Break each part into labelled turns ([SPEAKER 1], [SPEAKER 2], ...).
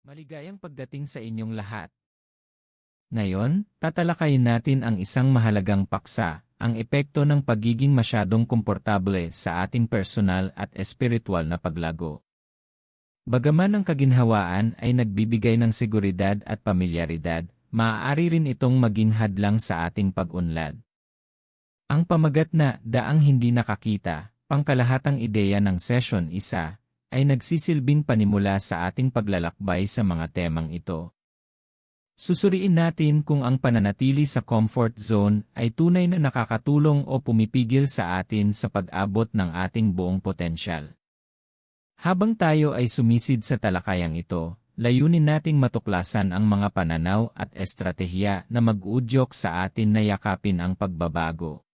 [SPEAKER 1] Maligayang pagdating sa inyong lahat. Ngayon, tatalakayin natin ang isang mahalagang paksa, ang epekto ng pagiging masyadong komportable sa ating personal at espiritual na paglago. Bagaman ang kaginhawaan ay nagbibigay ng seguridad at pamilyaridad, maaari rin itong maging hadlang sa ating pag-unlad. Ang pamagat na daang hindi nakakita, pangkalahatang ideya ng session 1, ay nagsisilbing panimula sa ating paglalakbay sa mga temang ito. Susuriin natin kung ang pananatili sa comfort zone ay tunay na nakakatulong o pumipigil sa atin sa pag-abot ng ating buong potensyal. Habang tayo ay sumisid sa talakayang ito, layunin nating matuklasan ang mga pananaw at estratehiya na mag-uudyok sa atin na yakapin ang pagbabago.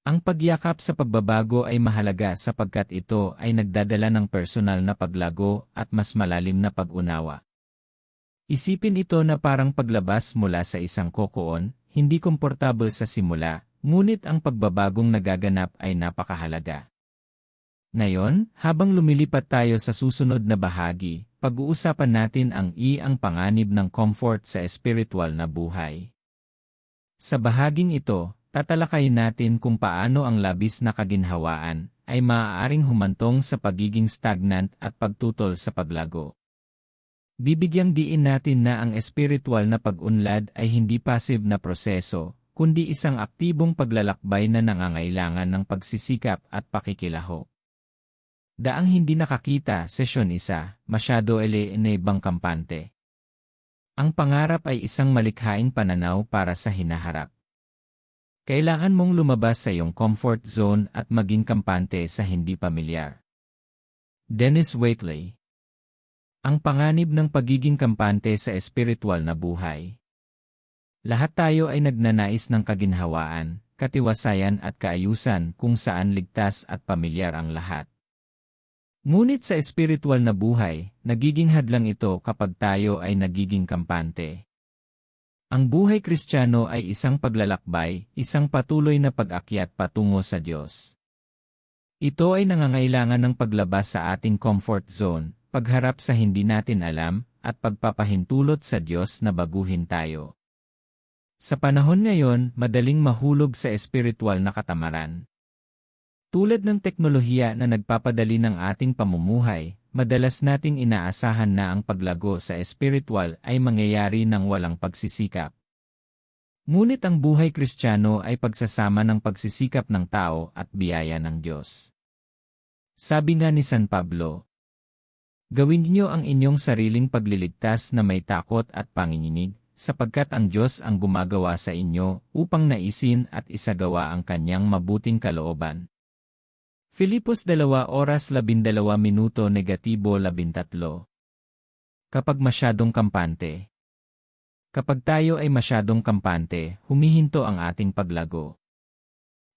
[SPEAKER 1] Ang pagyakap sa pagbabago ay mahalaga sapagkat ito ay nagdadala ng personal na paglago at mas malalim na pag-unawa. Isipin ito na parang paglabas mula sa isang kokoon, hindi komportable sa simula, ngunit ang pagbabagong nagaganap ay napakahalaga. Ngayon, habang lumilipat tayo sa susunod na bahagi, pag-uusapan natin ang panganib ng comfort sa espiritual na buhay. Sa bahaging ito, tatalakayin natin kung paano ang labis na kaginhawaan ay maaaring humantong sa pagiging stagnant at pagtutol sa paglago. Bibigyang diin natin na ang espiritual na pag-unlad ay hindi passive na proseso, kundi isang aktibong paglalakbay na nangangailangan ng pagsisikap at pakikilahok. Daang hindi nakakita, sesyon 1, masyado enebang kampante. Ang pangarap ay isang malikhaing pananaw para sa hinaharap. Kailangan mong lumabas sa iyong comfort zone at maging kampante sa hindi pamilyar. Dennis Waitley. Ang panganib ng pagiging kampante sa espiritual na buhay. Lahat tayo ay nagnanais ng kaginhawaan, katiwasayan at kaayusan kung saan ligtas at pamilyar ang lahat. Ngunit sa espiritual na buhay, nagiging hadlang ito kapag tayo ay nagiging kampante. Ang buhay Kristiyano ay isang paglalakbay, isang patuloy na pag-akyat patungo sa Diyos. Ito ay nangangailangan ng paglabas sa ating comfort zone, pagharap sa hindi natin alam, at pagpapahintulot sa Diyos na baguhin tayo. Sa panahon ngayon, madaling mahulog sa espiritual na katamaran. Tulad ng teknolohiya na nagpapadali ng ating pamumuhay, madalas nating inaasahan na ang paglago sa espiritual ay mangyayari ng walang pagsisikap. Ngunit ang buhay Kristiyano ay pagsasama ng pagsisikap ng tao at biyaya ng Diyos. Sabi nga ni San Pablo, "Gawin niyo ang inyong sariling pagliligtas na may takot at panginginig, sapagkat ang Diyos ang gumagawa sa inyo upang naisin at isagawa ang kanyang mabuting kalooban." Filipos 2:12-13. Kapag masyadong kampante. Kapag tayo ay masyadong kampante, humihinto ang ating paglago.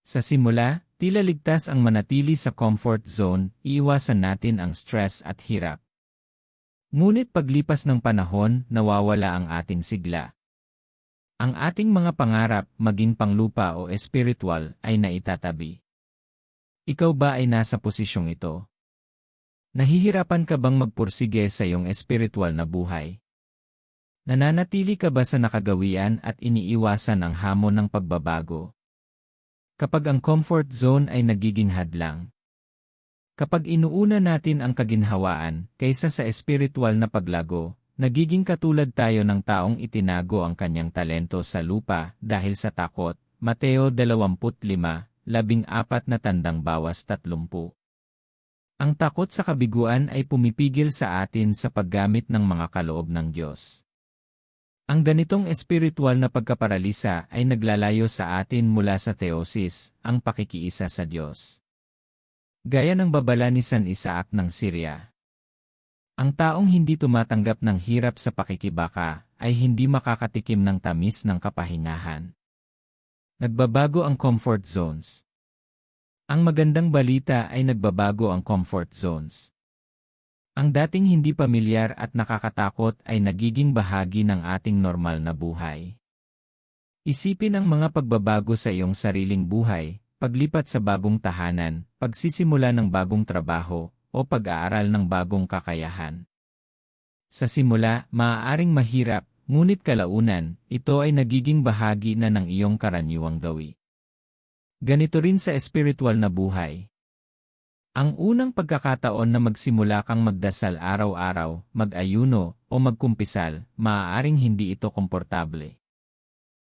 [SPEAKER 1] Sa simula, tila ligtas ang manatili sa comfort zone, iiwasan natin ang stress at hirap. Ngunit paglipas ng panahon, nawawala ang ating sigla. Ang ating mga pangarap, maging panglupa o espiritual, ay naitatabi. Ikaw ba ay nasa posisyong ito? Nahihirapan ka bang magpursige sa iyong espiritual na buhay? Nananatili ka ba sa nakagawian at iniiwasan ang hamon ng pagbabago? Kapag ang comfort zone ay nagiging hadlang. Kapag inuuna natin ang kaginhawaan kaysa sa espiritual na paglago, nagiging katulad tayo ng taong itinago ang kanyang talento sa lupa dahil sa takot. Mateo 25:14-30. Ang takot sa kabiguan ay pumipigil sa atin sa paggamit ng mga kaloob ng Diyos. Ang ganitong espiritual na pagkaparalisa ay naglalayo sa atin mula sa theosis, ang pakikiisa sa Diyos. Gaya ng babala ni San Isaac ng Syria. Ang taong hindi tumatanggap ng hirap sa pakikibaka ay hindi makakatikim ng tamis ng kapahingahan. Nagbabago ang comfort zones. Ang magandang balita ay nagbabago ang comfort zones. Ang dating hindi pamilyar at nakakatakot ay nagiging bahagi ng ating normal na buhay. Isipin ang mga pagbabago sa iyong sariling buhay, paglipat sa bagong tahanan, pagsisimula ng bagong trabaho, o pag-aaral ng bagong kakayahan. Sa simula, maaaring mahirap, ngunit kalaunan, ito ay nagiging bahagi na ng iyong karaniwang gawi. Ganito rin sa espiritual na buhay. Ang unang pagkakataon na magsimula kang magdasal araw-araw, mag-ayuno, o magkumpisal, maaaring hindi ito komportable.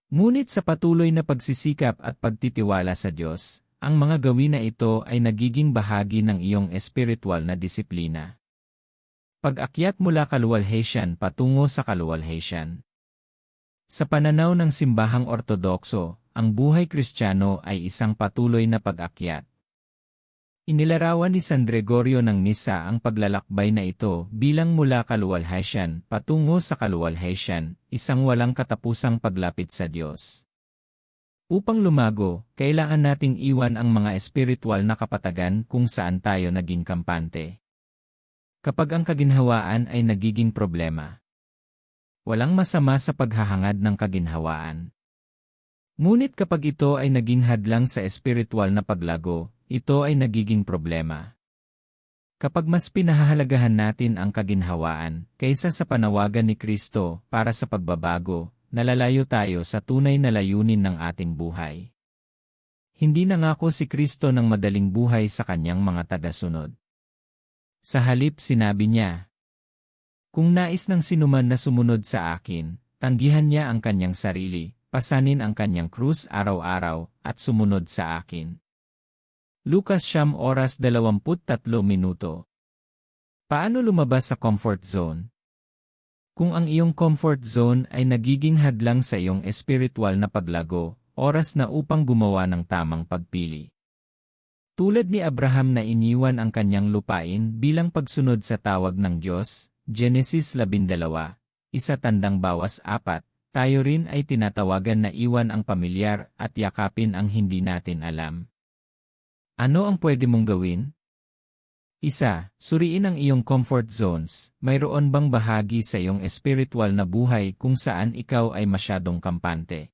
[SPEAKER 1] Ngunit sa patuloy na pagsisikap at pagtitiwala sa Diyos, ang mga gawin na ito ay nagiging bahagi ng iyong espiritual na disiplina. Pag-akyat mula kaluwalhatian patungo sa kaluwalhatian. Sa pananaw ng simbahang ortodokso, ang buhay Kristiyano ay isang patuloy na pag-akyat. Inilarawan ni San Gregorio ng Nisa ang paglalakbay na ito bilang mula kaluwalhatian patungo sa kaluwalhatian, isang walang katapusang paglapit sa Diyos. Upang lumago, kailangan nating iwan ang mga espiritual na kapatagan kung saan tayo naging kampante. Kapag ang kaginhawaan ay nagiging problema, walang masama sa paghahangad ng kaginhawaan. Ngunit kapag ito ay naging hadlang sa espiritual na paglago, ito ay nagiging problema. Kapag mas pinahahalagahan natin ang kaginhawaan kaysa sa panawagan ni Kristo para sa pagbabago, nalalayo tayo sa tunay na layunin ng ating buhay. Hindi nangako si Kristo ng madaling buhay sa kanyang mga tagasunod. Sa halip sinabi niya, "Kung nais ng sinuman na sumunod sa akin, tanggihan niya ang kanyang sarili, pasanin ang kanyang krus araw-araw, at sumunod sa akin." Lucas 9:23. Paano lumabas sa comfort zone? Kung ang iyong comfort zone ay nagiging hadlang sa iyong espiritual na paglago, oras na upang gumawa ng tamang pagpili. Tulad ni Abraham na iniwan ang kanyang lupain bilang pagsunod sa tawag ng Diyos, Genesis 12, 1:4, tayo rin ay tinatawagan na iwan ang pamilyar at yakapin ang hindi natin alam. Ano ang pwede mong gawin? 1. Suriin ang iyong comfort zones. Mayroon bang bahagi sa iyong espiritual na buhay kung saan ikaw ay masyadong kampante?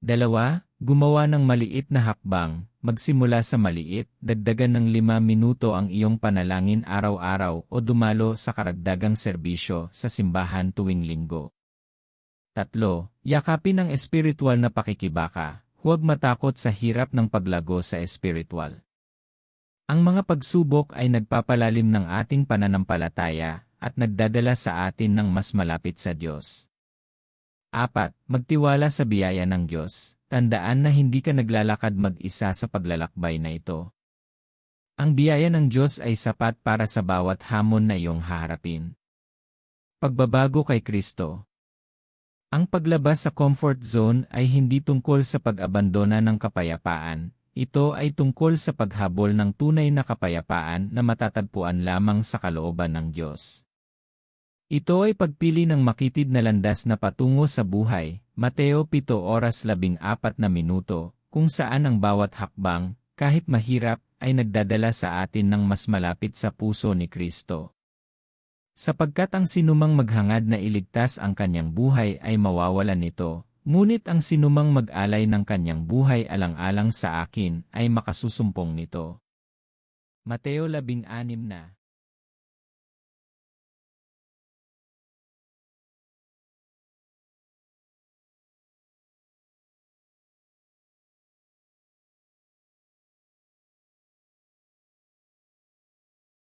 [SPEAKER 1] 2. Gumawa ng maliit na hakbang. Magsimula sa maliit, dagdagan ng 5 minuto ang iyong panalangin araw-araw o dumalo sa karagdagang serbisyo sa simbahan tuwing linggo. 3. Yakapin ang espiritual na pakikibaka. Huwag matakot sa hirap ng paglago sa espiritual. Ang mga pagsubok ay nagpapalalim ng ating pananampalataya at nagdadala sa atin ng mas malapit sa Diyos. 4. Magtiwala sa biyaya ng Diyos. Tandaan na hindi ka naglalakad mag-isa sa paglalakbay na ito. Ang biyaya ng Diyos ay sapat para sa bawat hamon na iyong haharapin. Pagbabago kay Kristo. Ang paglabas sa comfort zone ay hindi tungkol sa pag-abandona ng kapayapaan, ito ay tungkol sa paghabol ng tunay na kapayapaan na matatagpuan lamang sa kalooban ng Diyos. Ito ay pagpili ng makitid na landas na patungo sa buhay, Mateo 7:14, kung saan ang bawat hakbang, kahit mahirap, ay nagdadala sa atin ng mas malapit sa puso ni Kristo. Sapagkat ang sinumang maghangad na iligtas ang kanyang buhay ay mawawalan nito, ngunit ang sinumang mag-alay ng kanyang buhay alang-alang sa akin ay makasusumpong nito. Mateo 16.